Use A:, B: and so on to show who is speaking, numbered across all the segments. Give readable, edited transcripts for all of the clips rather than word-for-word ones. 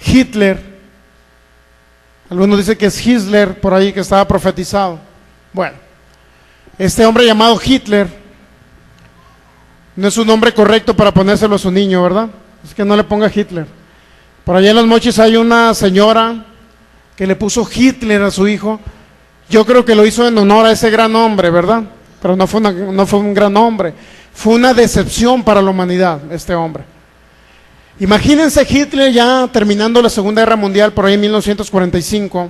A: Hitler. Algunos dicen que es Hitler por ahí, que estaba profetizado. Bueno, este hombre llamado Hitler no es un nombre correcto para ponérselo a su niño, ¿verdad? Es que no le ponga Hitler. Por allá en Los Mochis hay una señora que le puso Hitler a su hijo. Yo creo que lo hizo en honor a ese gran hombre, ¿verdad? Pero no fue un gran hombre. Fue una decepción para la humanidad, este hombre. Imagínense Hitler ya terminando la Segunda Guerra Mundial por ahí en 1945,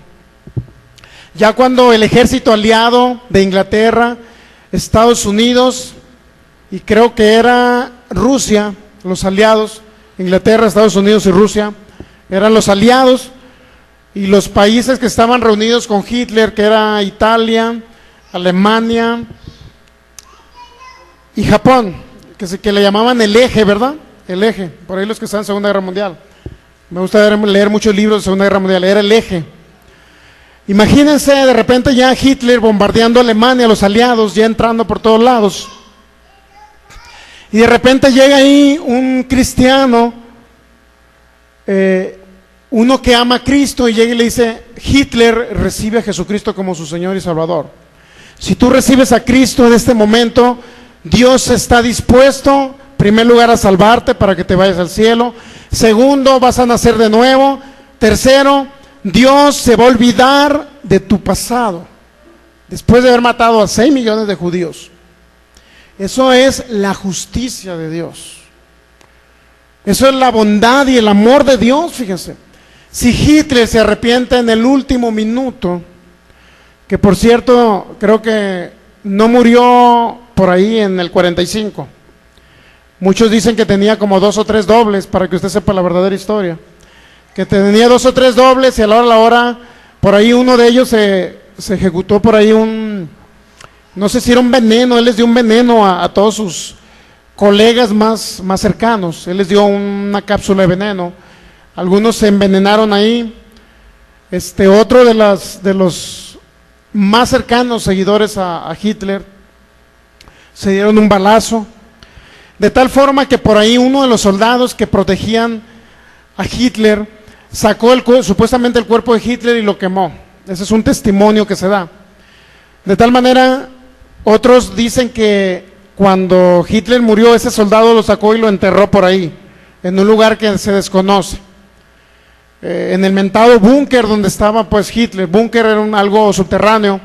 A: ya cuando el ejército aliado de Inglaterra, Estados Unidos y creo que era Rusia, los aliados, Inglaterra, Estados Unidos y Rusia, eran los aliados, y los países que estaban reunidos con Hitler, que era Italia, Alemania y Japón, que le llamaban el eje, ¿verdad? El eje, por ahí los que están en Segunda Guerra Mundial. Me gusta leer muchos libros de Segunda Guerra Mundial, era el eje. Imagínense de repente ya Hitler bombardeando Alemania, los aliados, ya entrando por todos lados. Y de repente llega ahí un cristiano, uno que ama a Cristo, y llega y le dice: Hitler recibe a Jesucristo como su Señor y Salvador. Si tú recibes a Cristo en este momento, Dios está dispuesto, en primer lugar, a salvarte para que te vayas al cielo. Segundo, vas a nacer de nuevo. Tercero, Dios se va a olvidar de tu pasado, después de haber matado a 6 millones de judíos. Eso es la justicia de Dios. Eso es la bondad y el amor de Dios, fíjense. Si Hitler se arrepiente en el último minuto, que por cierto, creo que no murió por ahí en el 45. Muchos dicen que tenía como 2 o 3 dobles, para que usted sepa la verdadera historia. Que tenía 2 o 3 dobles y a la hora, por ahí uno de ellos se ejecutó por ahí no sé si era un veneno, él les dio un veneno a todos sus colegas más cercanos, él les dio una cápsula de veneno, algunos se envenenaron ahí, otro de los más cercanos seguidores a Hitler, se dieron un balazo, de tal forma que por ahí uno de los soldados que protegían a Hitler sacó supuestamente el cuerpo de Hitler y lo quemó. Ese es un testimonio que se da. De tal manera, otros dicen que cuando Hitler murió, ese soldado lo sacó y lo enterró por ahí, en un lugar que se desconoce, en el mentado búnker donde estaba pues Hitler. Búnker era algo subterráneo.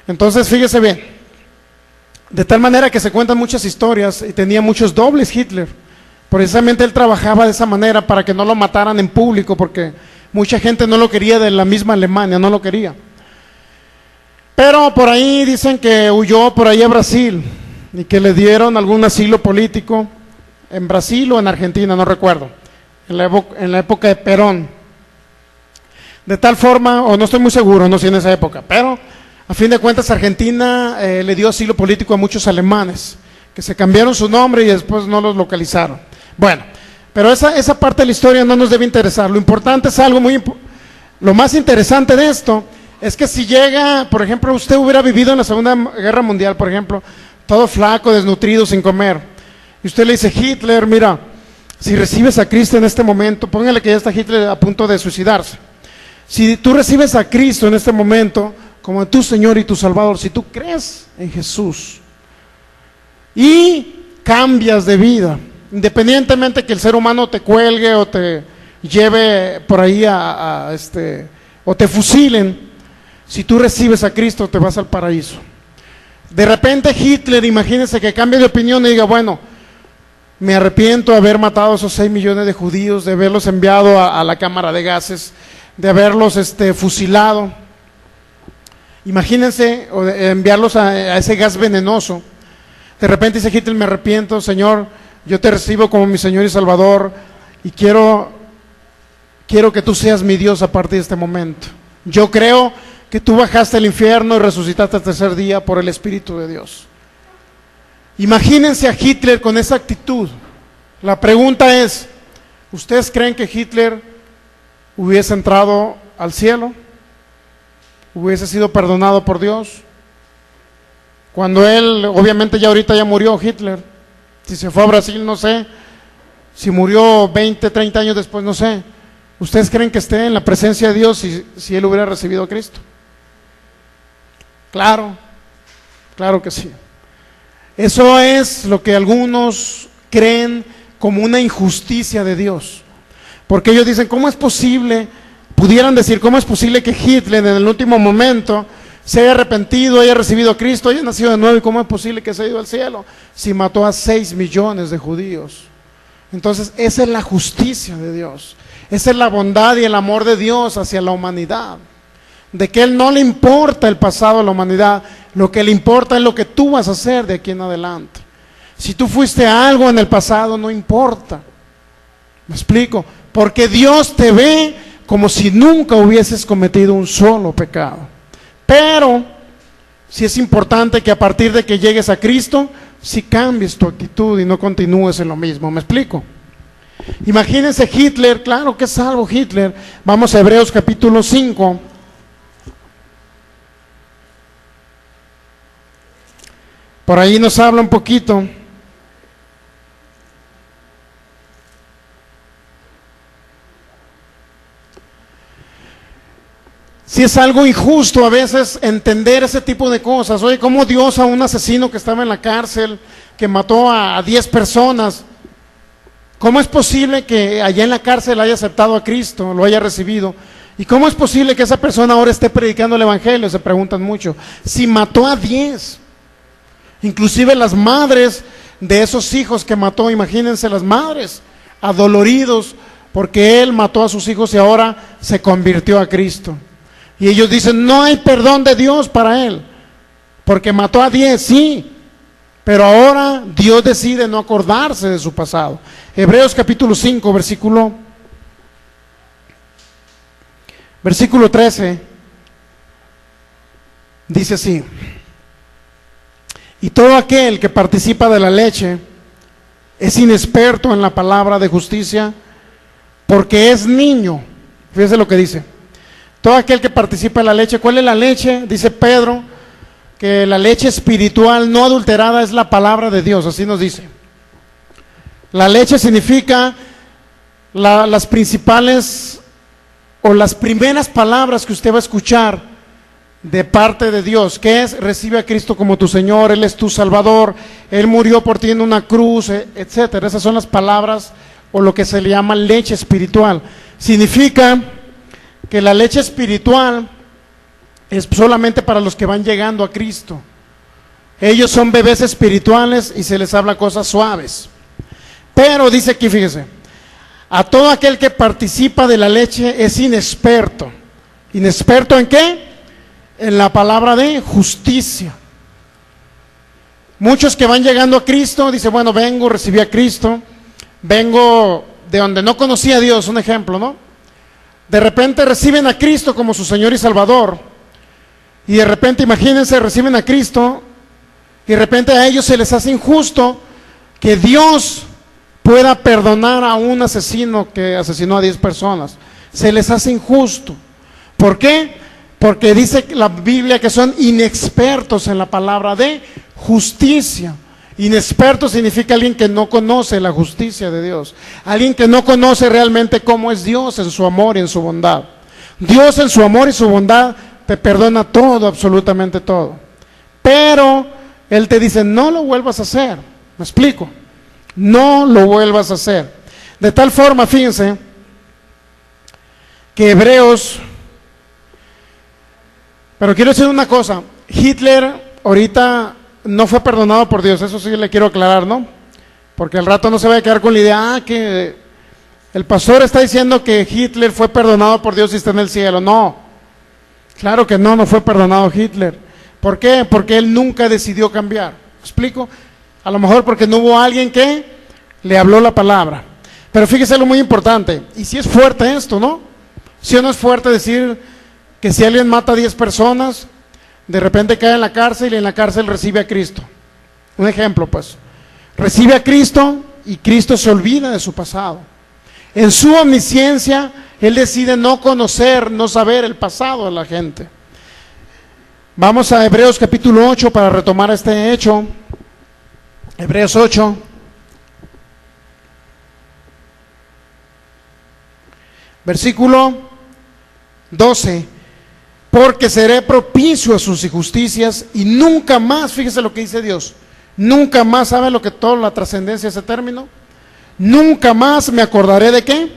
A: Entonces fíjese bien, de tal manera que se cuentan muchas historias, y tenía muchos dobles Hitler. Precisamente él trabajaba de esa manera para que no lo mataran en público, porque mucha gente no lo quería, de la misma Alemania no lo quería. Pero por ahí dicen que huyó por ahí a Brasil y que le dieron algún asilo político en Brasil o en Argentina, no recuerdo, en la época de Perón. De tal forma, o no estoy muy seguro, no sé en esa época, pero a fin de cuentas Argentina le dio asilo político a muchos alemanes que se cambiaron su nombre y después no los localizaron. Bueno, pero esa parte de la historia no nos debe interesar. Lo importante es algo lo más interesante de esto es que si llega, por ejemplo, usted hubiera vivido en la Segunda Guerra Mundial, por ejemplo, todo flaco, desnutrido, sin comer, y usted le dice: Hitler, mira, si recibes a Cristo en este momento, póngale que ya está Hitler a punto de suicidarse, si tú recibes a Cristo en este momento como tu Señor y tu Salvador, si tú crees en Jesús y cambias de vida, independientemente que el ser humano te cuelgue o te lleve por ahí o te fusilen, si tú recibes a Cristo te vas al paraíso. De repente Hitler, imagínense que cambie de opinión y diga: bueno, me arrepiento de haber matado a esos 6 millones de judíos, de haberlos enviado a la cámara de gases, de haberlos fusilado. Imagínense, o de enviarlos a ese gas venenoso. De repente dice Hitler: me arrepiento, Señor, yo te recibo como mi Señor y Salvador, y quiero que tú seas mi Dios a partir de este momento. Yo creo que tú bajaste al infierno y resucitaste al tercer día por el Espíritu de Dios. Imagínense a Hitler con esa actitud. La pregunta es: ¿ustedes creen que Hitler hubiese entrado al cielo? ¿Hubiese sido perdonado por Dios? Cuando él, obviamente ya ahorita ya murió Hitler. Si se fue a Brasil, no sé. Si murió 20, 30 años después, no sé. ¿Ustedes creen que esté en la presencia de Dios si él hubiera recibido a Cristo? Claro, claro que sí. Eso es lo que algunos creen como una injusticia de Dios. Porque ellos dicen, ¿cómo es posible? Pudieran decir, ¿cómo es posible que Hitler en el último momento se haya arrepentido, haya recibido a Cristo, haya nacido de nuevo? ¿Y cómo es posible que se haya ido al cielo si mató a 6 millones de judíos? Entonces, esa es la justicia de Dios. Esa es la bondad y el amor de Dios hacia la humanidad. De que Él no le importa el pasado a la humanidad, lo que le importa es lo que tú vas a hacer de aquí en adelante. Si tú fuiste algo en el pasado, no importa. ¿Me explico? Porque Dios te ve como si nunca hubieses cometido un solo pecado. Pero sí es importante que a partir de que llegues a Cristo, sí cambies tu actitud y no continúes en lo mismo. ¿Me explico? Imagínense Hitler, claro que es salvo Hitler. Vamos a Hebreos capítulo 5. Por ahí nos habla un poquito. Si es algo injusto a veces entender ese tipo de cosas. Oye, ¿cómo Dios a un asesino que estaba en la cárcel, que mató a 10 personas, cómo es posible que allá en la cárcel haya aceptado a Cristo, lo haya recibido? ¿Y cómo es posible que esa persona ahora esté predicando el evangelio? Se preguntan mucho. Si mató a 10, inclusive las madres de esos hijos que mató, imagínense las madres, adoloridos porque él mató a sus hijos y ahora se convirtió a Cristo. Y ellos dicen, no hay perdón de Dios para él, porque mató a 10, sí, pero ahora Dios decide no acordarse de su pasado. Hebreos capítulo 5, versículo 13, dice así: y todo aquel que participa de la leche es inexperto en la palabra de justicia, porque es niño. Fíjense lo que dice. Todo aquel que participa de la leche. ¿Cuál es la leche? Dice Pedro que la leche espiritual no adulterada es la palabra de Dios, así nos dice. La leche significa las principales o las primeras palabras que usted va a escuchar de parte de Dios, que es: recibe a Cristo como tu Señor, Él es tu Salvador, Él murió por ti en una cruz, etcétera. Esas son las palabras o lo que se le llama leche espiritual. Significa que la leche espiritual es solamente para los que van llegando a Cristo. Ellos son bebés espirituales y se les habla cosas suaves. Pero dice aquí, fíjese, a todo aquel que participa de la leche es inexperto. ¿Inexperto en qué? En la palabra de justicia. Muchos que van llegando a Cristo dicen, bueno, vengo, recibí a Cristo, vengo de donde no conocía a Dios, un ejemplo, ¿no? De repente reciben a Cristo como su Señor y Salvador, y de repente, imagínense, reciben a Cristo, y de repente a ellos se les hace injusto que Dios pueda perdonar a un asesino que asesinó a 10 personas. Se les hace injusto. ¿Por qué? Porque dice la Biblia que son inexpertos en la palabra de justicia. Inexperto significa alguien que no conoce la justicia de Dios, alguien que no conoce realmente cómo es Dios en su amor y en su bondad. Dios en su amor y su bondad te perdona todo, absolutamente todo, pero Él te dice, no lo vuelvas a hacer. ¿Me explico? No lo vuelvas a hacer. De tal forma, fíjense, que Hebreos, pero quiero decir una cosa, Hitler ahorita no fue perdonado por Dios, eso sí le quiero aclarar, ¿no? Porque al rato no se vaya a quedar con la idea, que el pastor está diciendo que Hitler fue perdonado por Dios y está en el cielo. No, claro que no fue perdonado Hitler. ¿Por qué? Porque él nunca decidió cambiar. ¿Me explico? A lo mejor porque no hubo alguien que le habló la palabra. Pero fíjese lo muy importante, y si es fuerte esto, ¿no? Si o no es fuerte decir que si alguien mata a 10 personas, de repente cae en la cárcel y en la cárcel recibe a Cristo. Un ejemplo, pues. Recibe a Cristo y Cristo se olvida de su pasado. En su omnisciencia, Él decide no conocer, no saber el pasado de la gente. Vamos a Hebreos capítulo 8 para retomar este hecho. Hebreos 8. Versículo 12. Porque seré propicio a sus injusticias y nunca más, fíjese lo que dice Dios, nunca más, ¿sabe lo que toda la trascendencia de ese término? Nunca más me acordaré de qué.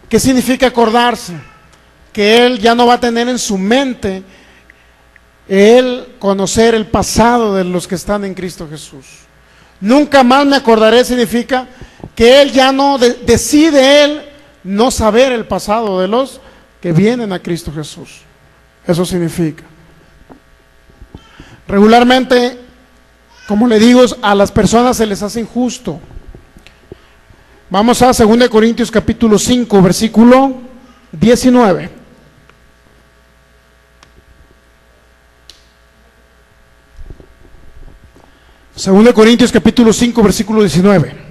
A: ¿Qué significa acordarse? Que él ya no va a tener en su mente el conocer el pasado de los que están en Cristo Jesús. Nunca más me acordaré significa que él ya no decide él no saber el pasado de los que vienen a Cristo Jesús. Eso significa. Regularmente, como le digo, a las personas se les hace injusto. Vamos a 2 Corintios capítulo 5, versículo 19. Segunda de Corintios capítulo 5, versículo 19.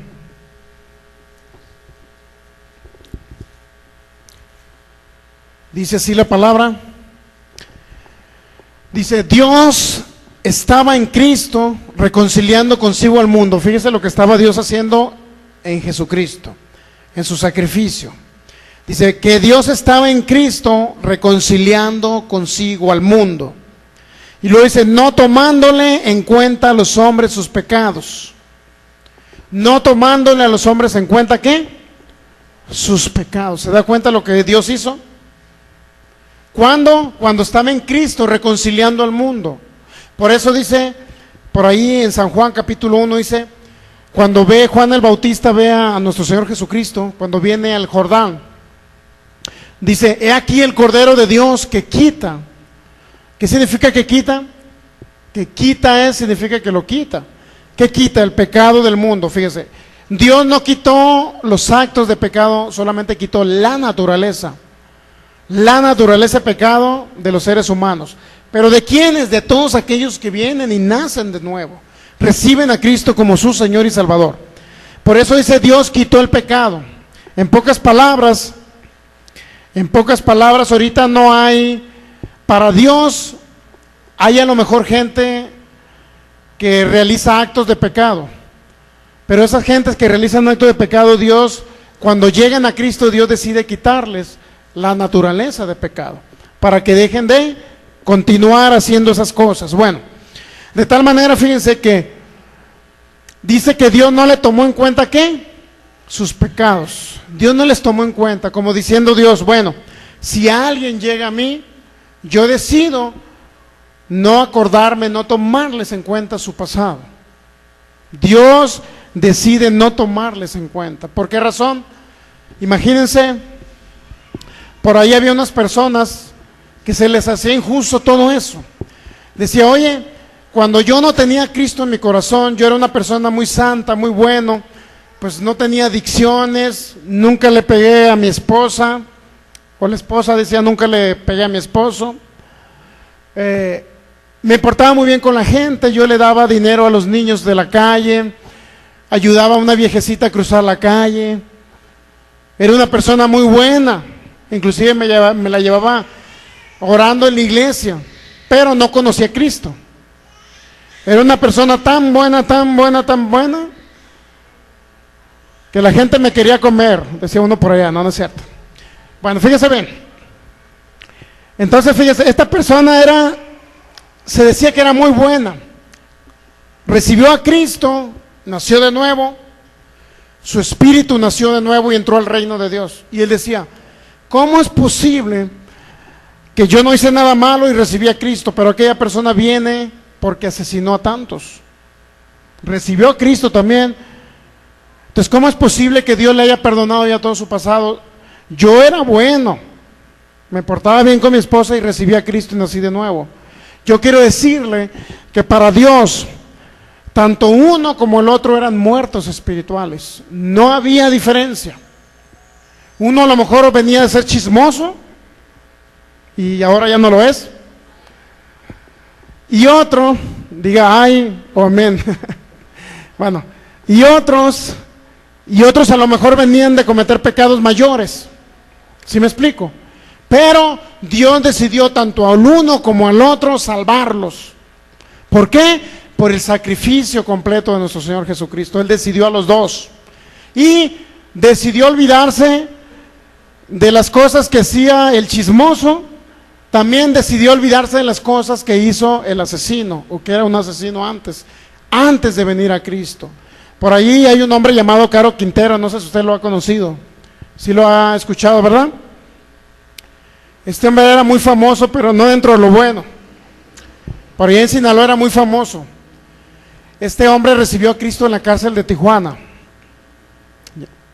A: Dice así la palabra. Dice, Dios estaba en Cristo reconciliando consigo al mundo. Fíjese lo que estaba Dios haciendo en Jesucristo, en su sacrificio. Dice que Dios estaba en Cristo reconciliando consigo al mundo. Y luego dice, no tomándole en cuenta a los hombres sus pecados. No tomándole a los hombres en cuenta, ¿qué? Sus pecados. ¿Se da cuenta lo que Dios hizo? ¿Cuándo? Cuando estaba en Cristo reconciliando al mundo. Por eso dice, por ahí en San Juan capítulo 1 dice, cuando ve Juan el Bautista, ve a nuestro Señor Jesucristo, cuando viene al Jordán, dice, he aquí el Cordero de Dios que quita. ¿Qué significa que quita? Que quita significa que lo quita. ¿Qué quita? El pecado del mundo. Fíjese, Dios no quitó los actos de pecado, solamente quitó la naturaleza de pecado de los seres humanos. ¿Pero de quiénes? De todos aquellos que vienen y nacen de nuevo, reciben a Cristo como su Señor y Salvador. Por eso dice, Dios quitó el pecado. En pocas palabras, ahorita no hay, para Dios, hay a lo mejor gente que realiza actos de pecado, pero esas gentes que realizan actos de pecado, Dios, cuando llegan a Cristo, Dios decide quitarles la naturaleza de pecado, para que dejen de continuar haciendo esas cosas. Bueno, de tal manera, fíjense que dice que Dios no le tomó en cuenta, ¿qué? Sus pecados. Dios no les tomó en cuenta, como diciendo Dios, bueno, si alguien llega a mí, yo decido no acordarme, no tomarles en cuenta su pasado. Dios decide no tomarles en cuenta. ¿Por qué razón? Imagínense, por ahí había unas personas que se les hacía injusto todo eso. Decía, oye, cuando yo no tenía a Cristo en mi corazón, yo era una persona muy santa, muy bueno, pues no tenía adicciones, nunca le pegué a mi esposa, o la esposa decía, nunca le pegué a mi esposo, me portaba muy bien con la gente, yo le daba dinero a los niños de la calle, ayudaba a una viejecita a cruzar la calle, era una persona muy buena, inclusive me la llevaba orando en la iglesia, pero no conocía a Cristo. Era una persona tan buena, que la gente me quería comer, decía uno por allá, no es cierto. Bueno, fíjese bien. Entonces, fíjese, esta persona se decía que era muy buena. Recibió a Cristo, nació de nuevo, su espíritu nació de nuevo y entró al reino de Dios. Y él decía, ¿cómo es posible que yo no hice nada malo y recibí a Cristo, pero aquella persona viene porque asesinó a tantos? Recibió a Cristo también. Entonces, ¿cómo es posible que Dios le haya perdonado ya todo su pasado? Yo era bueno, me portaba bien con mi esposa y recibí a Cristo y nací de nuevo. Yo quiero decirle que para Dios, tanto uno como el otro eran muertos espirituales. No había diferencia. Uno a lo mejor venía de ser chismoso y ahora ya no lo es. Y otro, diga ay o amén. Bueno, y otros a lo mejor venían de cometer pecados mayores. ¿Sí me explico? Pero Dios decidió tanto al uno como al otro salvarlos. ¿Por qué? Por el sacrificio completo de nuestro Señor Jesucristo. Él decidió a los dos. Y decidió olvidarse de las cosas que hacía el chismoso, también decidió olvidarse de las cosas que hizo el asesino, o que era un asesino antes de venir a Cristo. Por allí hay un hombre llamado Caro Quintero, no sé si usted lo ha conocido, si lo ha escuchado, ¿verdad? Este hombre era muy famoso, pero no dentro de lo bueno. Por allí en Sinaloa era muy famoso. Este hombre recibió a Cristo en la cárcel de Tijuana.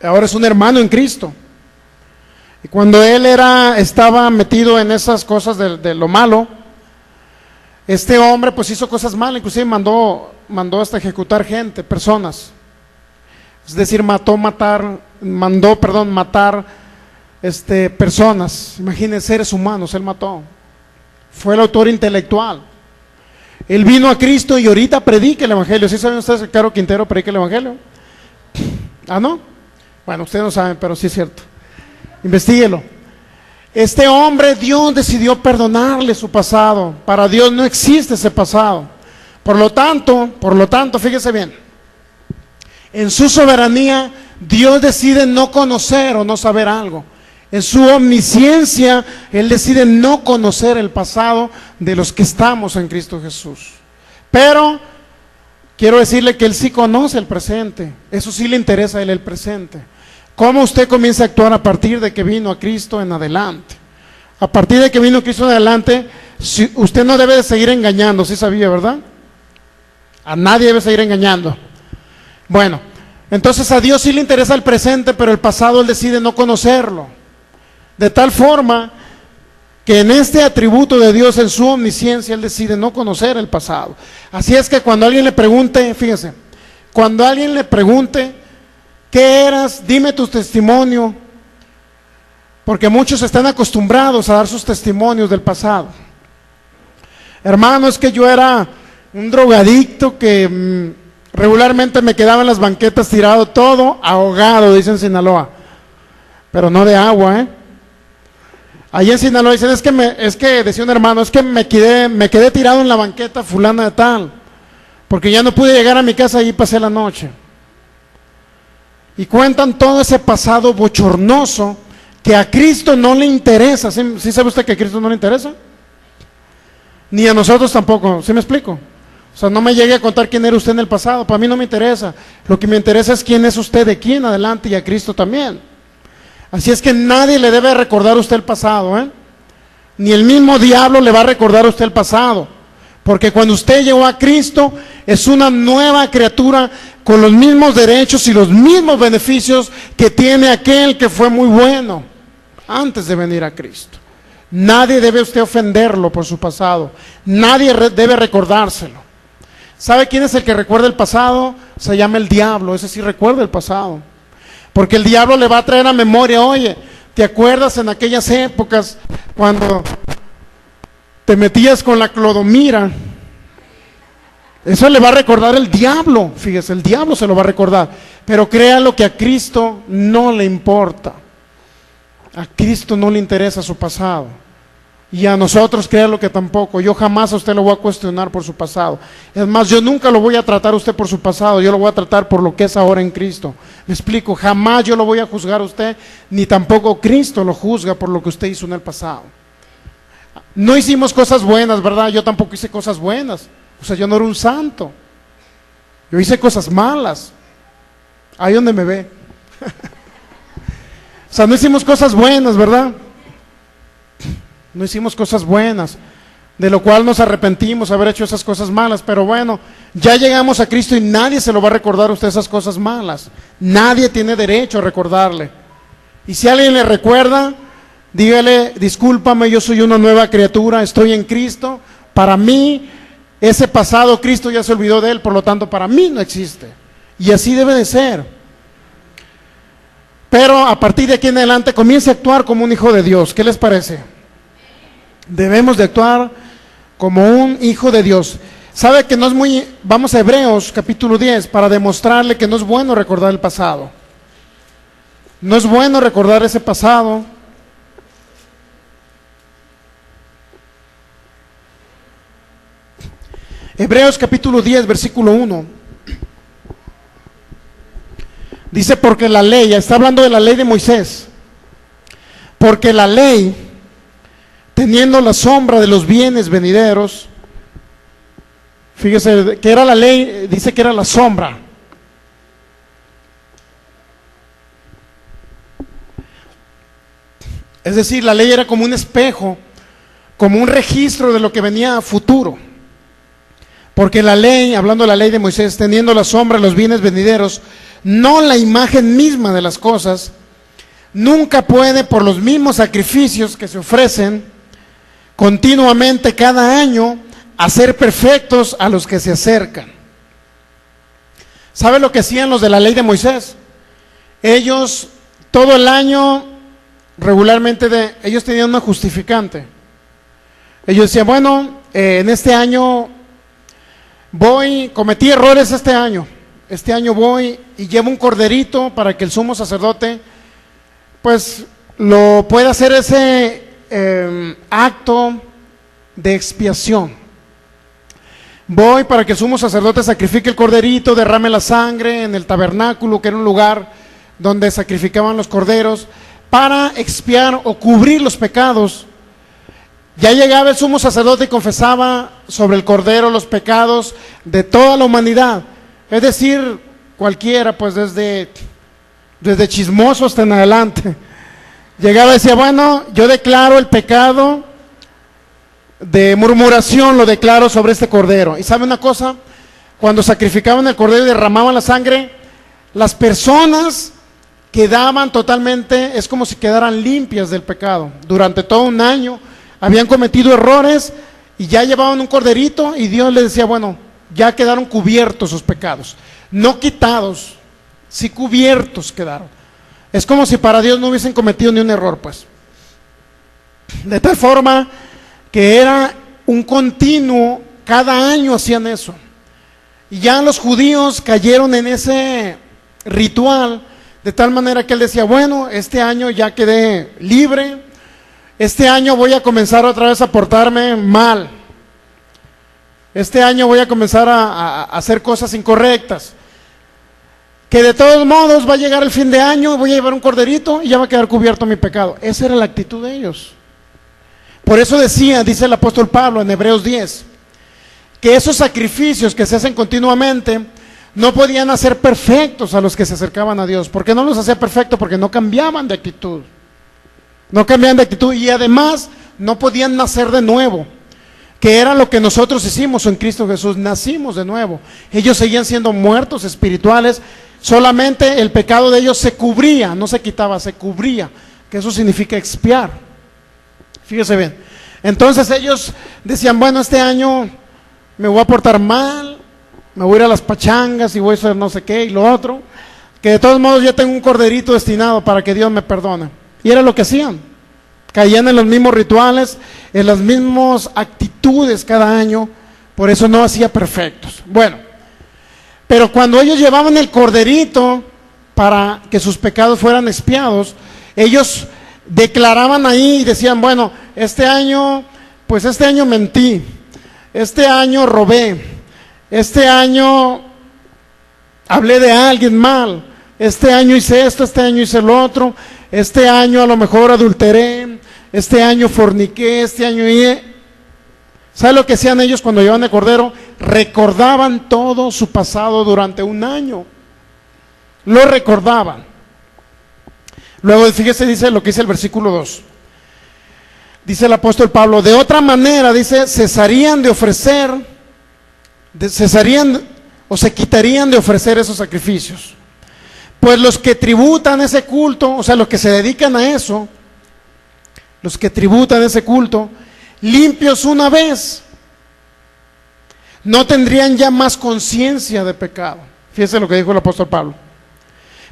A: Ahora es un hermano en Cristo. Y cuando él estaba metido en esas cosas de lo malo, este hombre pues hizo cosas malas, inclusive mandó hasta ejecutar gente, personas. Es decir, mandó matar personas. Imagínense, seres humanos, él mató. Fue el autor intelectual. Él vino a Cristo y ahorita predica el evangelio. ¿Sí saben ustedes que Caro Quintero predica el evangelio? ¿Ah, no? Bueno, ustedes no saben, pero sí es cierto. Investíguelo. Este hombre, Dios decidió perdonarle su pasado. Para Dios no existe ese pasado. Por lo tanto, fíjese bien, en su soberanía, Dios decide no conocer o no saber algo. En su omnisciencia, Él decide no conocer el pasado de los que estamos en Cristo Jesús. Pero quiero decirle que Él sí conoce el presente. Eso sí le interesa a Él, el presente. ¿Cómo usted comienza a actuar a partir de que vino a Cristo en adelante? A partir de que vino Cristo en adelante, usted no debe de seguir engañando, ¿sí sabía, verdad? A nadie debe seguir engañando. Bueno, entonces a Dios sí le interesa el presente, pero el pasado Él decide no conocerlo. De tal forma que en este atributo de Dios, en su omnisciencia, Él decide no conocer el pasado. Así es que cuando alguien le pregunte, fíjese, cuando alguien le pregunte, ¿qué eras? Dime tu testimonio. Porque muchos están acostumbrados a dar sus testimonios del pasado. Hermano, es que yo era un drogadicto que regularmente me quedaba en las banquetas tirado, todo ahogado, dicen en Sinaloa. Pero no de agua, Allí en Sinaloa dicen, es que decía un hermano, es que me quedé tirado en la banqueta fulana de tal, porque ya no pude llegar a mi casa y pasé la noche. Y cuentan todo ese pasado bochornoso que a Cristo no le interesa. ¿Sí sabe usted que a Cristo no le interesa? Ni a nosotros tampoco, ¿sí me explico? O sea, no me llegue a contar quién era usted en el pasado, para mí no me interesa. Lo que me interesa es quién es usted de aquí en adelante, y a Cristo también. Así es que nadie le debe recordar a usted el pasado, Ni el mismo diablo le va a recordar a usted el pasado. Porque cuando usted llegó a Cristo, es una nueva criatura con los mismos derechos y los mismos beneficios que tiene aquel que fue muy bueno antes de venir a Cristo. Nadie debe usted ofenderlo por su pasado. Nadie debe recordárselo. ¿Sabe quién es el que recuerda el pasado? Se llama el diablo. Ese sí recuerda el pasado. Porque el diablo le va a traer a memoria, oye, ¿te acuerdas en aquellas épocas cuando te metías con la Clodomira? Eso le va a recordar el diablo, fíjese, el diablo se lo va a recordar. Pero créalo que a Cristo no le importa. A Cristo no le interesa su pasado. Y a nosotros, créalo que tampoco. Yo jamás a usted lo voy a cuestionar por su pasado. Es más, yo nunca lo voy a tratar a usted por su pasado. Yo lo voy a tratar por lo que es ahora en Cristo. Me explico, jamás yo lo voy a juzgar a usted, ni tampoco Cristo lo juzga por lo que usted hizo en el pasado. No hicimos cosas buenas, ¿verdad? Yo tampoco hice cosas buenas. O sea, yo no era un santo. Yo hice cosas malas. Ahí donde me ve. O sea, no hicimos cosas buenas, ¿verdad? No hicimos cosas buenas, de lo cual nos arrepentimos haber hecho esas cosas malas. Pero bueno, ya llegamos a Cristo y nadie se lo va a recordar a usted esas cosas malas. Nadie tiene derecho a recordarle. Y si alguien le recuerda, dígale, discúlpame, yo soy una nueva criatura, estoy en Cristo. Para mí, ese pasado Cristo ya se olvidó de él, por lo tanto para mí no existe. Y así debe de ser. Pero a partir de aquí en adelante comience a actuar como un hijo de Dios. ¿Qué les parece? Debemos de actuar como un hijo de Dios. ¿Sabe que no es muy... Vamos a Hebreos capítulo 10 para demostrarle que no es bueno recordar el pasado. No es bueno recordar ese pasado. Hebreos capítulo 10 versículo 1. Dice, porque la ley, está hablando de la ley de Moisés. Porque la ley, teniendo la sombra de los bienes venideros, fíjese que era la ley, dice que era la sombra. Es decir, la ley era como un espejo, como un registro de lo que venía a futuro. Porque la ley, hablando de la ley de Moisés, teniendo la sombra de los bienes venideros, no la imagen misma de las cosas, nunca puede, por los mismos sacrificios que se ofrecen continuamente cada año, hacer perfectos a los que se acercan. ¿Sabe lo que hacían los de la ley de Moisés? Ellos todo el año regularmente ellos tenían una justificante. Ellos decían, bueno, en este año cometí errores este año voy y llevo un corderito para que el sumo sacerdote pues lo pueda hacer ese acto de expiación. Voy para que el sumo sacerdote sacrifique el corderito, derrame la sangre en el tabernáculo, que era un lugar donde sacrificaban los corderos, para expiar o cubrir los pecados. Ya llegaba el sumo sacerdote y confesaba sobre el cordero los pecados de toda la humanidad. Es decir, cualquiera, pues desde chismoso hasta en adelante. Llegaba y decía, bueno, yo declaro el pecado de murmuración, lo declaro sobre este cordero. Y sabe una cosa, cuando sacrificaban el cordero y derramaban la sangre, las personas quedaban totalmente, es como si quedaran limpias del pecado. Durante todo un año habían cometido errores y ya llevaban un corderito y Dios les decía, bueno, ya quedaron cubiertos sus pecados, no quitados, sí cubiertos quedaron. Es como si para Dios no hubiesen cometido ni un error, pues. De tal forma que era un continuo, cada año hacían eso. Y ya los judíos cayeron en ese ritual, de tal manera que él decía, bueno, este año ya quedé libre, este año voy a comenzar otra vez a portarme mal, este año voy a comenzar a hacer cosas incorrectas, que de todos modos va a llegar el fin de año, voy a llevar un corderito y ya va a quedar cubierto mi pecado. Esa era la actitud de ellos. Por eso dice el apóstol Pablo en Hebreos 10, que esos sacrificios que se hacen continuamente no podían hacer perfectos a los que se acercaban a Dios. ¿Por qué no los hacía perfectos? Porque no cambiaban de actitud. No cambiaban de actitud y además no podían nacer de nuevo, que era lo que nosotros hicimos en Cristo Jesús, nacimos de nuevo. Ellos seguían siendo muertos espirituales, solamente el pecado de ellos se cubría, no se quitaba, se cubría, que eso significa expiar. Fíjese bien. Entonces ellos decían, bueno, este año me voy a portar mal, me voy a ir a las pachangas y voy a hacer no sé qué y lo otro, que de todos modos ya tengo un corderito destinado para que Dios me perdone. Y era lo que hacían, caían en los mismos rituales, en las mismas actitudes cada año, por eso no hacía perfectos. Bueno, pero cuando ellos llevaban el corderito para que sus pecados fueran expiados, ellos declaraban ahí y decían, bueno, este año mentí, este año robé, este año hablé de alguien mal, este año hice esto, este año hice lo otro, este año a lo mejor adulteré, este año forniqué, este año... ¿Sabe lo que hacían ellos cuando llevaban el cordero? Recordaban todo su pasado durante un año, lo recordaban. Luego fíjese, dice lo que dice el versículo 2. Dice el apóstol Pablo, de otra manera, dice, cesarían de ofrecer, se quitarían de ofrecer esos sacrificios. Pues los que tributan ese culto, o sea, los que se dedican a eso, los que tributan ese culto, limpios una vez, no tendrían ya más conciencia de pecado. Fíjese lo que dijo el apóstol Pablo.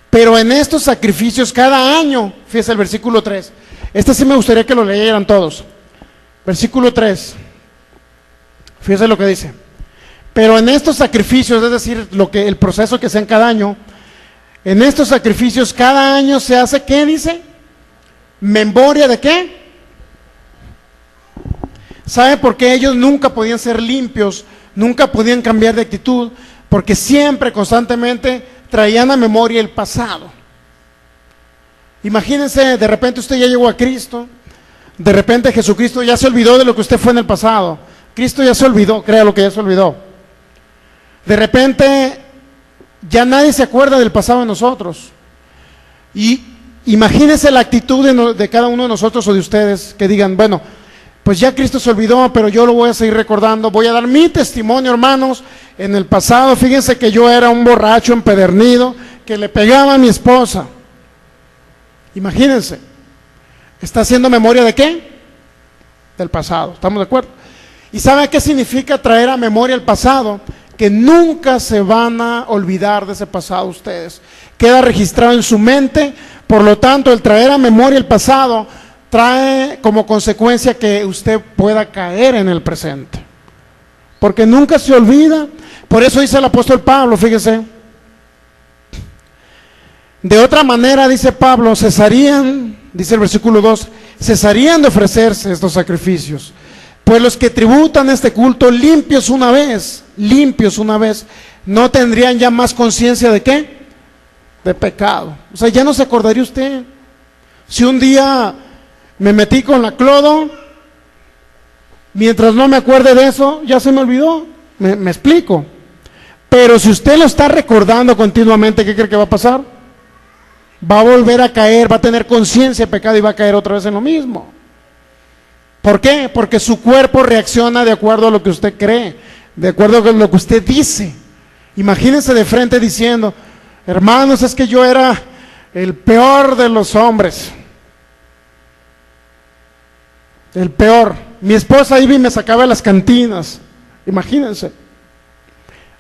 A: Pero en estos sacrificios cada año, fíjese el versículo 3, este sí me gustaría que lo leyeran todos. Versículo 3, fíjese lo que dice. Pero en estos sacrificios, es decir, el proceso que hacen cada año, en estos sacrificios cada año se hace, ¿qué dice? ¿Memoria de qué? ¿Sabe por qué ellos nunca podían ser limpios, nunca podían cambiar de actitud? Porque siempre, constantemente, traían a memoria el pasado. Imagínense, de repente usted ya llegó a Cristo, de repente Jesucristo ya se olvidó de lo que usted fue en el pasado. Cristo ya se olvidó, crea lo que ya se olvidó. De repente ya nadie se acuerda del pasado de nosotros. Y imagínense la actitud de cada uno de nosotros o de ustedes, que digan, bueno, pues ya Cristo se olvidó, pero yo lo voy a seguir recordando, voy a dar mi testimonio, hermanos. En el pasado, fíjense que yo era un borracho empedernido, que le pegaba a mi esposa. Imagínense, ¿está haciendo memoria de qué? Del pasado, ¿estamos de acuerdo? ¿Y sabe qué significa traer a memoria el pasado? Que nunca se van a olvidar de ese pasado ustedes. Queda registrado en su mente, por lo tanto, el traer a memoria el pasado trae como consecuencia que usted pueda caer en el presente. Porque nunca se olvida. Por eso dice el apóstol Pablo, fíjese. De otra manera, dice Pablo, cesarían, dice el versículo 2, cesarían de ofrecerse estos sacrificios. Pues los que tributan este culto limpios una vez, no tendrían ya más conciencia de ¿qué? De pecado. O sea, ya no se acordaría usted. Si un día me metí con la clodo, mientras no me acuerde de eso, ya se me olvidó. Me explico. Pero si usted lo está recordando continuamente, ¿qué cree que va a pasar? Va a volver a caer, va a tener conciencia de pecado y va a caer otra vez en lo mismo. ¿Por qué? Porque su cuerpo reacciona de acuerdo a lo que usted cree, de acuerdo a lo que usted dice. Imagínense de frente diciendo, hermanos, es que yo era el peor de los hombres. El peor. Mi esposa iba y me sacaba de las cantinas. Imagínense.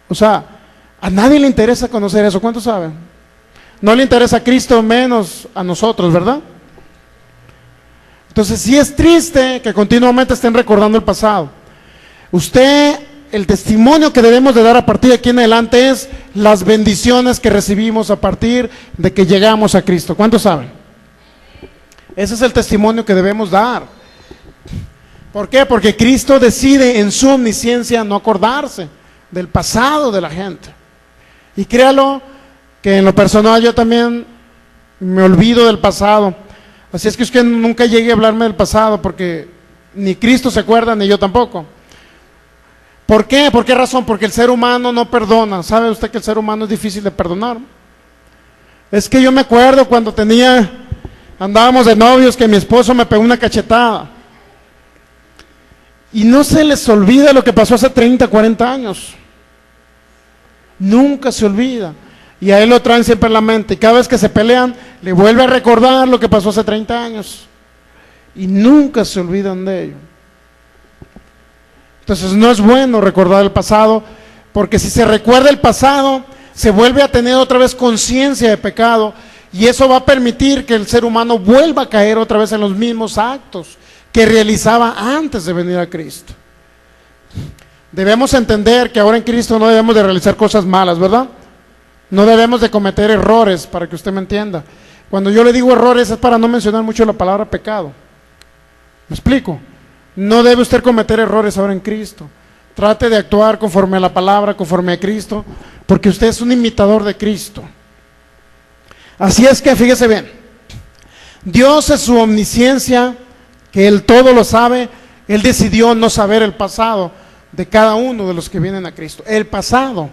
A: O sea, a nadie le interesa conocer eso. ¿Cuántos saben? No le interesa a Cristo, menos a nosotros, ¿verdad? Entonces sí es triste que continuamente estén recordando el pasado. Usted, el testimonio que debemos de dar a partir de aquí en adelante es las bendiciones que recibimos a partir de que llegamos a Cristo. ¿Cuántos saben? Ese es el testimonio que debemos dar. ¿Por qué? Porque Cristo decide en su omnisciencia no acordarse del pasado de la gente. Y créalo que en lo personal yo también me olvido del pasado. Así es que usted nunca llegue a hablarme del pasado, porque ni Cristo se acuerda, ni yo tampoco. ¿Por qué? ¿Por qué razón? Porque el ser humano no perdona. ¿Sabe usted que el ser humano es difícil de perdonar? Es que yo me acuerdo cuando andábamos de novios, que mi esposo me pegó una cachetada. Y no se les olvida lo que pasó hace 30, 40 años. Nunca se olvida. Y a él lo traen siempre en la mente. Y cada vez que se pelean, le vuelve a recordar lo que pasó hace 30 años. Y nunca se olvidan de ello. Entonces no es bueno recordar el pasado, porque si se recuerda el pasado, se vuelve a tener otra vez conciencia de pecado. Y eso va a permitir que el ser humano vuelva a caer otra vez en los mismos actos que realizaba antes de venir a Cristo. Debemos entender que ahora en Cristo no debemos de realizar cosas malas, ¿verdad? No debemos de cometer errores, para que usted me entienda. Cuando yo le digo errores es para no mencionar mucho la palabra pecado. ¿Me explico? No debe usted cometer errores ahora en Cristo. Trate de actuar conforme a la palabra, conforme a Cristo, porque usted es un imitador de Cristo. Así es que fíjese bien, Dios en su omnisciencia, que Él todo lo sabe, Él decidió no saber el pasado de cada uno de los que vienen a Cristo. El pasado,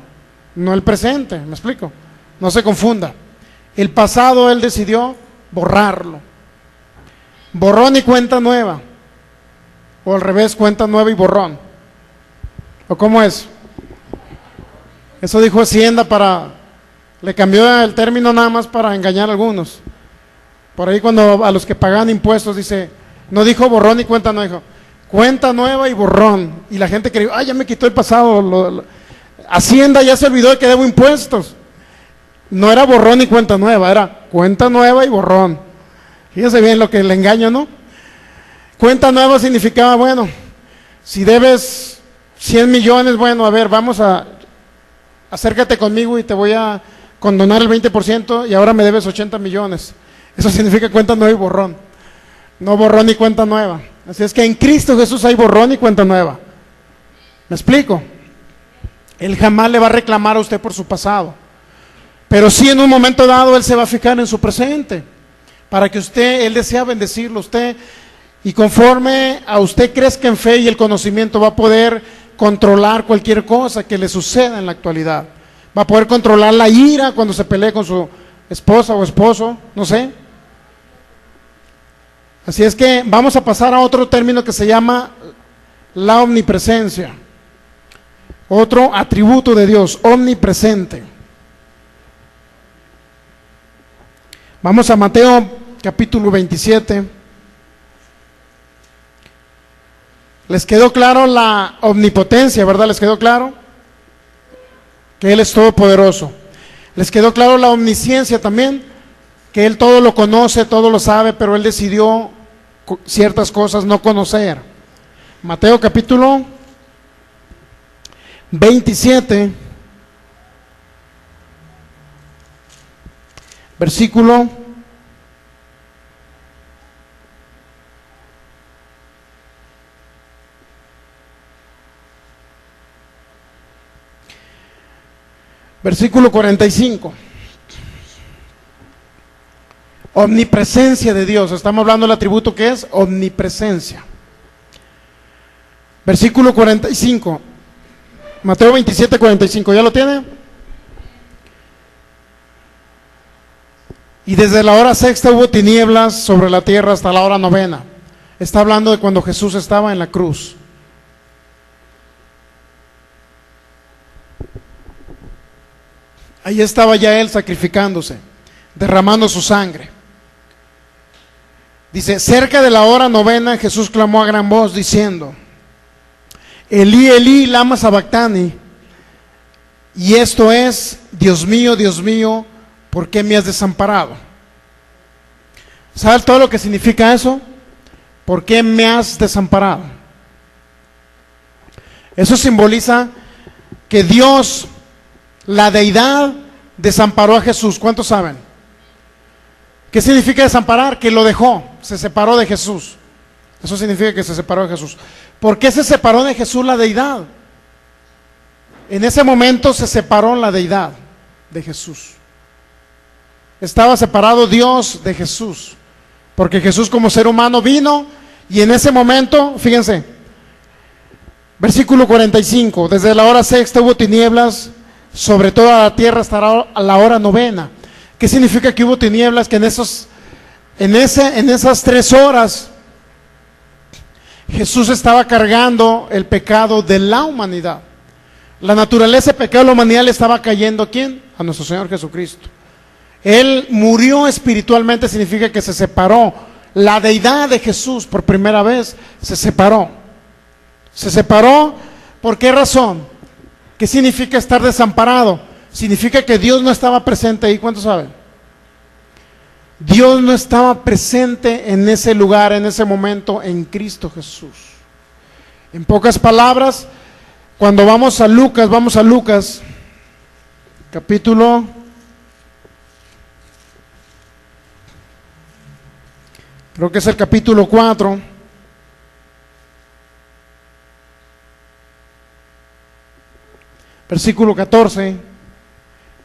A: no el presente, ¿me explico? No se confunda. El pasado Él decidió borrarlo. Borrón y cuenta nueva. O al revés, cuenta nueva y borrón. ¿O cómo es? Eso dijo Hacienda le cambió el término nada más para engañar a algunos. Por ahí cuando a los que pagan impuestos dice, no dijo borrón y cuenta nueva, dijo cuenta nueva y borrón. Y la gente creyó, ya me quitó el pasado. Hacienda ya se olvidó de que debo impuestos. No era borrón y cuenta nueva, era cuenta nueva y borrón. Fíjese bien lo que le engaña, ¿no? Cuenta nueva significaba, bueno, si debes 100 millones, bueno, a ver, acércate conmigo y te voy a condonar el 20% y ahora me debes 80 millones. Eso significa cuenta nueva y borrón. No borrón y cuenta nueva. Así es que en Cristo Jesús hay borrón y cuenta nueva. ¿Me explico? Él jamás le va a reclamar a usted por su pasado. Pero sí en un momento dado Él se va a fijar en su presente, para que Él desea bendecirlo a usted, y conforme a usted crezca en fe y el conocimiento, va a poder controlar cualquier cosa que le suceda en la actualidad. Va a poder controlar la ira cuando se pelee con su esposa o esposo, no sé. Así es que vamos a pasar a otro término que se llama la omnipresencia. Otro atributo de Dios, omnipresente. Vamos a Mateo capítulo 27. ¿Les quedó claro la omnipotencia, verdad? ¿Les quedó claro? Que Él es todopoderoso. ¿Les quedó claro la omnisciencia también? Que Él todo lo conoce, todo lo sabe, pero Él decidió ciertas cosas no conocer. Mateo capítulo 27, versículo 45. Omnipresencia de Dios. Estamos hablando del atributo que es omnipresencia. Versículo 45. Mateo 27, 45. ¿Ya lo tiene? Y desde la hora sexta hubo tinieblas sobre la tierra hasta la hora novena. Está hablando de cuando Jesús estaba en la cruz. Ahí estaba ya Él sacrificándose, derramando su sangre. Dice, cerca de la hora novena, Jesús clamó a gran voz diciendo, Elí, Elí, lama sabactani. Y esto es, Dios mío, ¿por qué me has desamparado? ¿Sabes todo lo que significa eso? ¿Por qué me has desamparado? Eso simboliza que Dios, la deidad, desamparó a Jesús. ¿Cuántos saben? ¿Qué significa desamparar? Que lo dejó, se separó de Jesús. Eso significa que se separó de Jesús. ¿Por qué se separó de Jesús la deidad? En ese momento se separó la deidad de Jesús. Estaba separado Dios de Jesús, porque Jesús como ser humano vino, y en ese momento, fíjense, versículo 45, desde la hora sexta hubo tinieblas sobre toda la tierra hasta la hora novena. ¿Qué significa que hubo tinieblas? Que en esas 3 horas Jesús estaba cargando el pecado de la humanidad. La naturaleza de pecado de la humanidad le estaba cayendo ¿a quién? A nuestro Señor Jesucristo. Él murió espiritualmente, significa que se separó. La deidad de Jesús por primera vez se separó. Se separó, ¿por qué razón? ¿Qué significa estar desamparado? Significa que Dios no estaba presente ahí. ¿Cuántos saben? Dios no estaba presente en ese lugar, en ese momento, en Cristo Jesús. En pocas palabras, cuando vamos a Lucas, capítulo, creo que es el capítulo 4, versículo 14,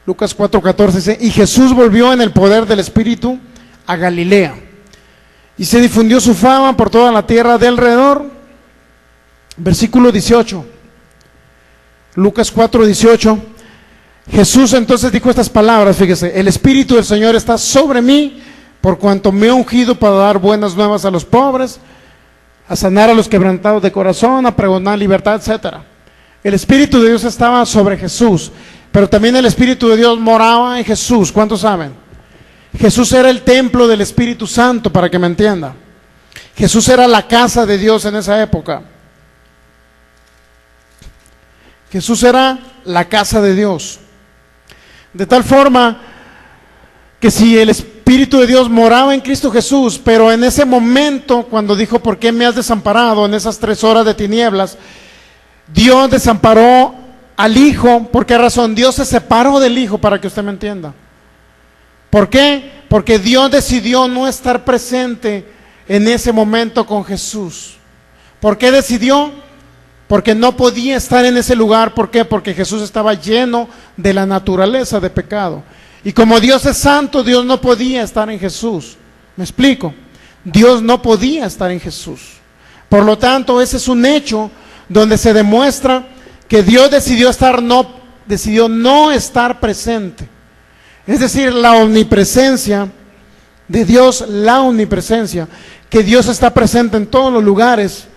A: Lucas 4:14 dice, y Jesús volvió en el poder del Espíritu a Galilea, y se difundió su fama por toda la tierra de alrededor. Versículo 18, Lucas 4:18, Jesús entonces dijo estas palabras, fíjese, el Espíritu del Señor está sobre mí, por cuanto me ha ungido para dar buenas nuevas a los pobres, a sanar a los quebrantados de corazón, a pregonar libertad, etcétera. El Espíritu de Dios estaba sobre Jesús, pero también el Espíritu de Dios moraba en Jesús. ¿Cuántos saben? Jesús era el templo del Espíritu Santo, para que me entienda. Jesús era la casa de Dios en esa época. Jesús era la casa de Dios. De tal forma que si el Espíritu de Dios moraba en Cristo Jesús, pero en ese momento, cuando dijo, ¿por qué me has desamparado? En esas 3 horas de tinieblas, Dios desamparó al Hijo. ¿Por qué razón? Dios se separó del Hijo, para que usted me entienda. ¿Por qué? Porque Dios decidió no estar presente en ese momento con Jesús. ¿Por qué decidió? Porque no podía estar en ese lugar. ¿Por qué? Porque Jesús estaba lleno de la naturaleza de pecado. Y como Dios es santo, Dios no podía estar en Jesús. ¿Me explico? Dios no podía estar en Jesús. Por lo tanto, ese es un hecho donde se demuestra que Dios decidió no estar presente. Es decir, la omnipresencia de Dios, la omnipresencia, que Dios está presente en todos los lugares,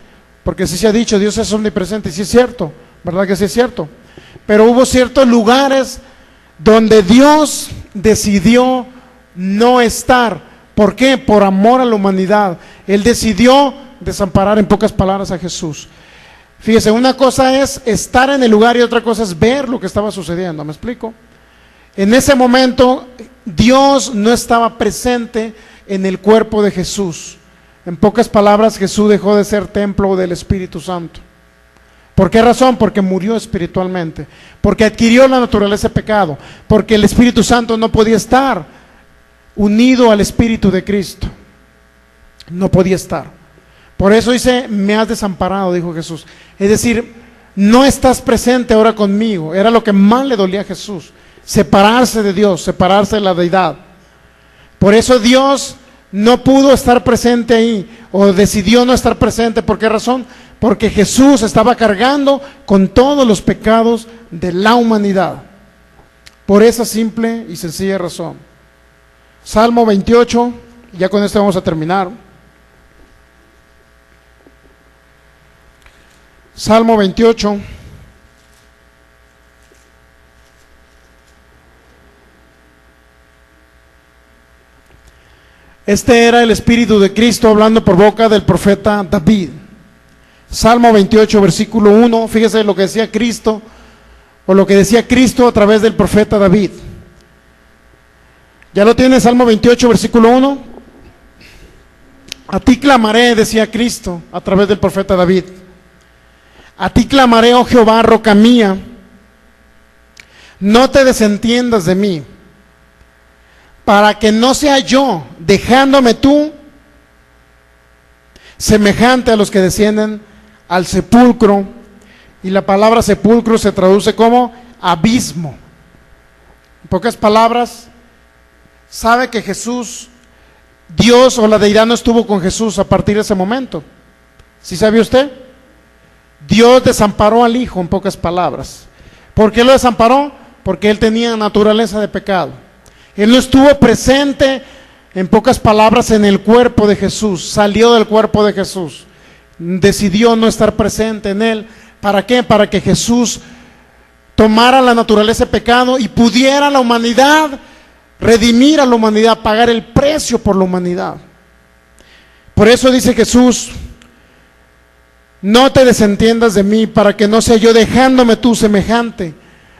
A: porque sí se ha dicho, Dios es omnipresente, y sí es cierto, ¿verdad que sí es cierto? Pero hubo ciertos lugares donde Dios decidió no estar. ¿Por qué? Por amor a la humanidad. Él decidió desamparar, en pocas palabras, a Jesús. Fíjese, una cosa es estar en el lugar y otra cosa es ver lo que estaba sucediendo. ¿Me explico? En ese momento Dios no estaba presente en el cuerpo de Jesús. En pocas palabras, Jesús dejó de ser templo del Espíritu Santo. ¿Por qué razón? Porque murió espiritualmente, porque adquirió la naturaleza de pecado, porque el Espíritu Santo no podía estar unido al Espíritu de Cristo. No podía estar. Por eso dice, me has desamparado, dijo Jesús. Es decir, no estás presente ahora conmigo. Era lo que más le dolía a Jesús, separarse de Dios, separarse de la deidad. Por eso Dios no pudo estar presente ahí, o decidió no estar presente. ¿Por qué razón? Porque Jesús estaba cargando con todos los pecados de la humanidad. Por esa simple y sencilla razón. Salmo 28, ya con esto vamos a terminar. Salmo 28. Este era el Espíritu de Cristo hablando por boca del profeta David. Salmo 28, versículo 1, fíjese lo que decía Cristo, o lo que decía Cristo a través del profeta David. ¿Ya lo tiene? Salmo 28, versículo 1. A ti clamaré, decía Cristo a través del profeta David. A ti clamaré, oh Jehová, roca mía, no te desentiendas de mí, para que no sea yo, dejándome tú, semejante a los que descienden al sepulcro. Y la palabra sepulcro se traduce como abismo. En pocas palabras, sabe que Jesús, Dios o la deidad no estuvo con Jesús a partir de ese momento. ¿Sí sabe usted? Dios desamparó al Hijo, en pocas palabras. ¿Por qué lo desamparó? Porque Él tenía naturaleza de pecado. Él no estuvo presente, en pocas palabras, en el cuerpo de Jesús. Salió del cuerpo de Jesús. Decidió no estar presente en Él. ¿Para qué? Para que Jesús tomara la naturaleza de pecado y pudiera la humanidad, redimir a la humanidad, pagar el precio por la humanidad. Por eso dice Jesús, no te desentiendas de mí, para que no sea yo, dejándome tú, semejante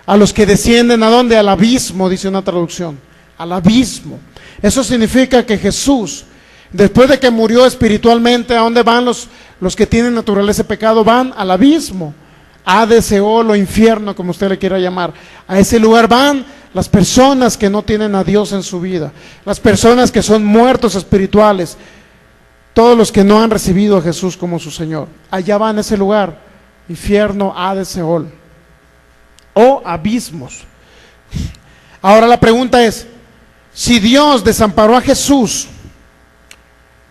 A: a los que descienden, ¿a dónde? Al abismo, dice una traducción, al abismo. Eso significa que Jesús, después de que murió espiritualmente, ¿a dónde van los que tienen naturaleza de pecado? Van al abismo, Hades, Seol o infierno, como usted le quiera llamar. A ese lugar van las personas que no tienen a Dios en su vida, las personas que son muertos espirituales, todos los que no han recibido a Jesús como su Señor. Allá van a ese lugar, infierno, Hades, Seol o abismos. Ahora la pregunta es, si Dios desamparó a Jesús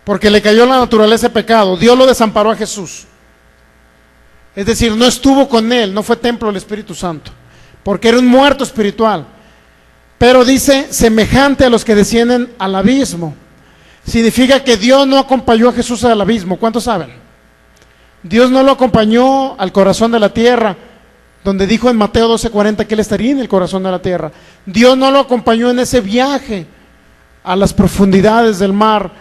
A: porque le cayó la naturaleza de pecado, Dios lo desamparó a Jesús, es decir, no estuvo con Él, no fue templo del Espíritu Santo, porque era un muerto espiritual, pero dice, semejante a los que descienden al abismo, significa que Dios no acompañó a Jesús al abismo. ¿Cuántos saben? Dios no lo acompañó al corazón de la tierra, donde dijo en Mateo 12:40 que Él estaría en el corazón de la tierra. Dios no lo acompañó en ese viaje a las profundidades del mar,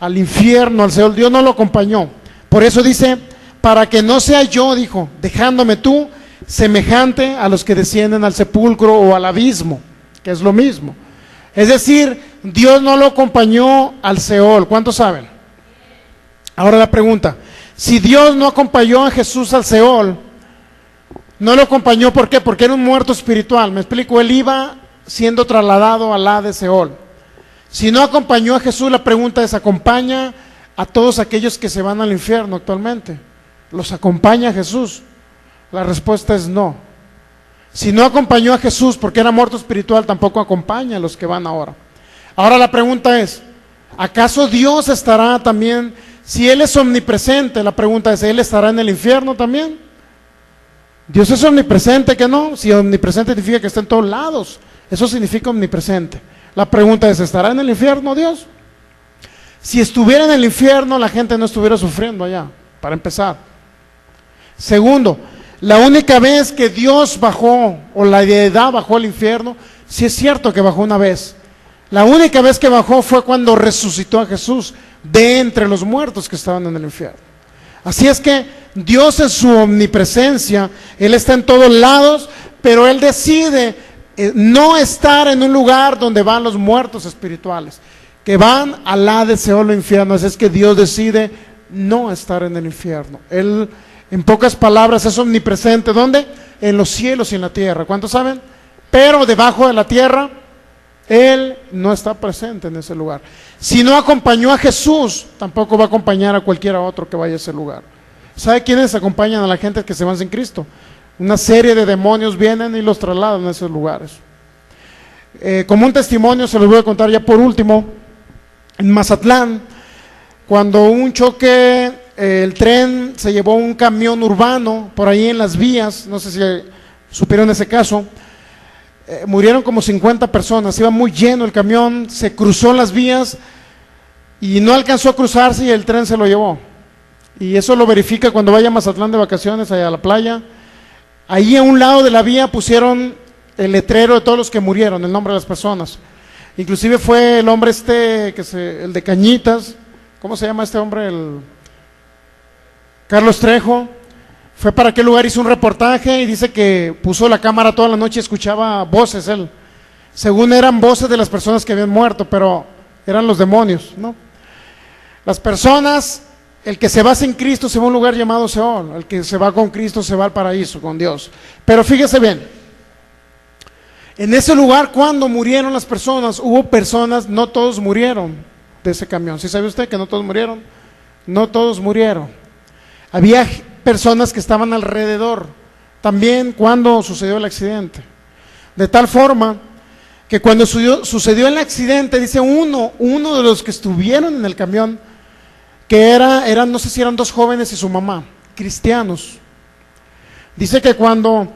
A: al infierno, al Seol. Dios no lo acompañó. Por eso dice, para que no sea yo, dijo, dejándome tú, semejante a los que descienden al sepulcro o al abismo, que es lo mismo. Es decir, Dios no lo acompañó al Seol. ¿Cuántos saben? Ahora la pregunta, si Dios no acompañó a Jesús al Seol, no lo acompañó, ¿por qué? Porque era un muerto espiritual. Me explico, Él iba siendo trasladado al Hades, Seol. Si no acompañó a Jesús, la pregunta es, ¿acompaña a todos aquellos que se van al infierno actualmente? ¿Los acompaña Jesús? La respuesta es no. Si no acompañó a Jesús porque era muerto espiritual, tampoco acompaña a los que van ahora. Ahora la pregunta es, ¿Acaso Dios estará también? Si Él es omnipresente, la pregunta es, ¿Él estará en el infierno también? Dios es omnipresente, ¿que no? Si omnipresente significa que está en todos lados, eso significa omnipresente. La pregunta es, ¿estará en el infierno Dios? Si estuviera en el infierno, la gente no estuviera sufriendo allá, para empezar. Segundo, la única vez que Dios bajó, o la deidad bajó al infierno, sí es cierto que bajó una vez. La única vez que bajó fue cuando resucitó a Jesús de entre los muertos que estaban en el infierno. Así es que Dios en su omnipresencia, Él está en todos lados, pero Él decide no estar en un lugar donde van los muertos espirituales, que van al Hades, Seol o infierno. Así es que Dios decide no estar en el infierno. Él, en pocas palabras, es omnipresente. ¿Dónde? En los cielos y en la tierra. ¿Cuántos saben? Pero debajo de la tierra, Él no está presente en ese lugar. Si no acompañó a Jesús, tampoco va a acompañar a cualquiera otro que vaya a ese lugar. ¿Sabe quiénes acompañan a la gente que se van sin Cristo? Una serie de demonios vienen y los trasladan a esos lugares. Como un testimonio se los voy a contar ya por último. En Mazatlán, cuando hubo un choque, el tren se llevó un camión urbano por ahí en las vías, no sé si supieron ese caso. Murieron como 50 personas, iba muy lleno el camión, se cruzó las vías y no alcanzó a cruzarse y el tren se lo llevó. Y eso lo verifica cuando vaya a Mazatlán de vacaciones, allá a la playa. Ahí a un lado de la vía pusieron el letrero de todos los que murieron, el nombre de las personas. Inclusive fue el hombre el de Cañitas, ¿cómo se llama este hombre? El Carlos Trejo. Fue para aquel lugar, hizo un reportaje y dice que puso la cámara toda la noche y escuchaba voces él. Según eran voces de las personas que habían muerto, pero eran los demonios, ¿no? Las personas, el que se va sin Cristo se va a un lugar llamado Seol, el que se va con Cristo se va al paraíso con Dios. Pero fíjese bien, en ese lugar cuando murieron las personas, hubo personas, no todos murieron de ese camión. ¿Sí sabe usted que no todos murieron? No todos murieron. Había personas que estaban alrededor también cuando sucedió el accidente, de tal forma que cuando sucedió el accidente, dice uno de los que estuvieron en el camión, que eran no sé si eran dos jóvenes y su mamá, cristianos, dice que cuando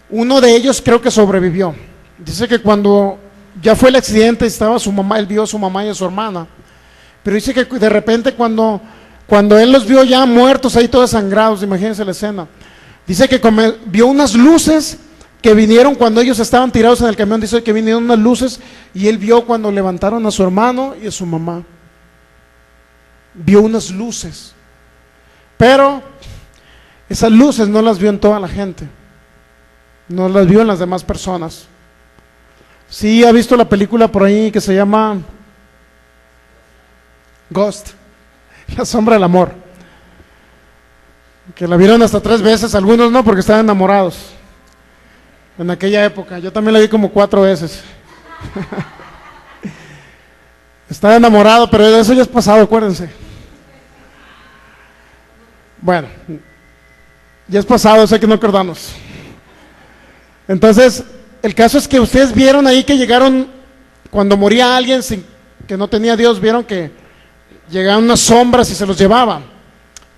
A: uno de ellos creo que sobrevivió, dice que cuando ya fue el accidente estaba su mamá, él vio a su mamá y a su hermana, pero dice que de repente cuando él los vio ya muertos ahí todos sangrados, imagínense la escena, dice que vio unas luces que vinieron cuando ellos estaban tirados en el camión, dice que vinieron unas luces y él vio cuando levantaron a su hermano y a su mamá, vio unas luces, pero esas luces no las vio en toda la gente, no las vio en las demás personas. Sí, ha visto la película por ahí que se llama Ghost, La sombra del amor, que la vieron hasta 3 veces, algunos no, porque estaban enamorados en aquella época. Yo también la vi como 4 veces. Estaba enamorado, pero eso ya es pasado, acuérdense. Bueno, ya es pasado, eso hay que no acordarnos. Entonces, el caso es que ustedes vieron ahí que llegaron, cuando moría alguien que no tenía Dios, vieron que llegaban unas sombras y se los llevaban.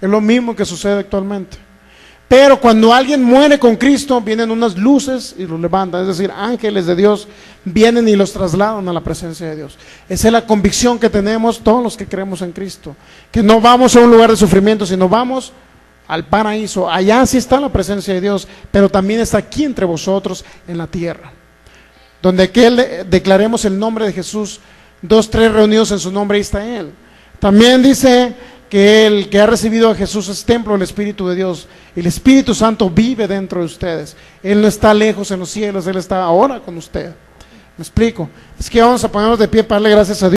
A: Es lo mismo que sucede actualmente. Pero cuando alguien muere con Cristo, vienen unas luces y los levantan, es decir, ángeles de Dios vienen y los trasladan a la presencia de Dios. Esa es la convicción que tenemos todos los que creemos en Cristo, que no vamos a un lugar de sufrimiento, sino vamos al paraíso. Allá sí está la presencia de Dios, pero también está aquí entre vosotros en la tierra, donde que declaremos el nombre de Jesús, 2, 3 reunidos en su nombre, ahí está Él. También dice que el que ha recibido a Jesús es templo del Espíritu de Dios. El Espíritu Santo vive dentro de ustedes. Él no está lejos en los cielos, Él está ahora con usted. ¿Me explico? Es que vamos a ponernos de pie para darle gracias a Dios.